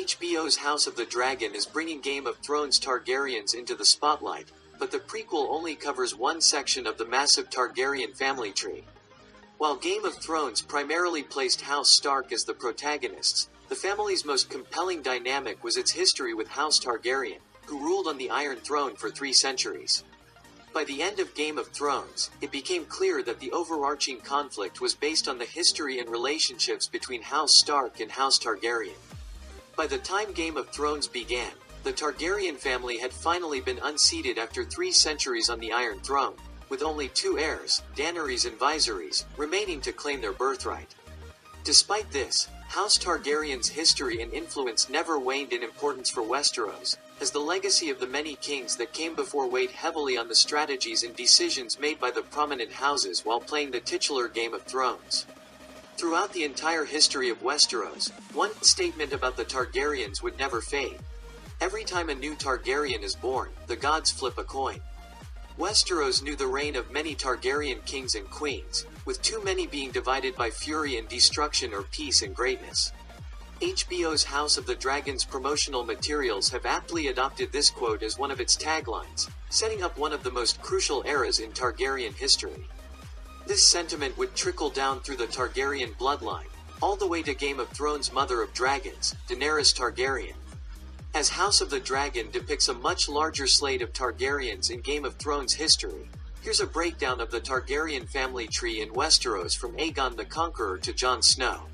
HBO's House of the Dragon is bringing Game of Thrones Targaryens into the spotlight, but the prequel only covers one section of the massive Targaryen family tree. While Game of Thrones primarily placed House Stark as the protagonists, the family's most compelling dynamic was its history with House Targaryen, who ruled on the Iron Throne for 3 centuries. By the end of Game of Thrones, it became clear that the overarching conflict was based on the history and relationships between House Stark and House Targaryen. By the time Game of Thrones began, the Targaryen family had finally been unseated after 3 centuries on the Iron Throne, with only 2 heirs, Daenerys and Viserys, remaining to claim their birthright. Despite this, House Targaryen's history and influence never waned in importance for Westeros, as the legacy of the many kings that came before weighed heavily on the strategies and decisions made by the prominent houses while playing the titular Game of Thrones. Throughout the entire history of Westeros, one statement about the Targaryens would never fade. Every time a new Targaryen is born, the gods flip a coin. Westeros knew the reign of many Targaryen kings and queens, with too many being divided by fury and destruction or peace and greatness. HBO's House of the Dragon's promotional materials have aptly adopted this quote as one of its taglines, setting up one of the most crucial eras in Targaryen history. This sentiment would trickle down through the Targaryen bloodline, all the way to Game of Thrones' mother of dragons, Daenerys Targaryen. As House of the Dragon depicts a much larger slate of Targaryens in Game of Thrones history, here's a breakdown of the Targaryen family tree in Westeros from Aegon the Conqueror to Jon Snow.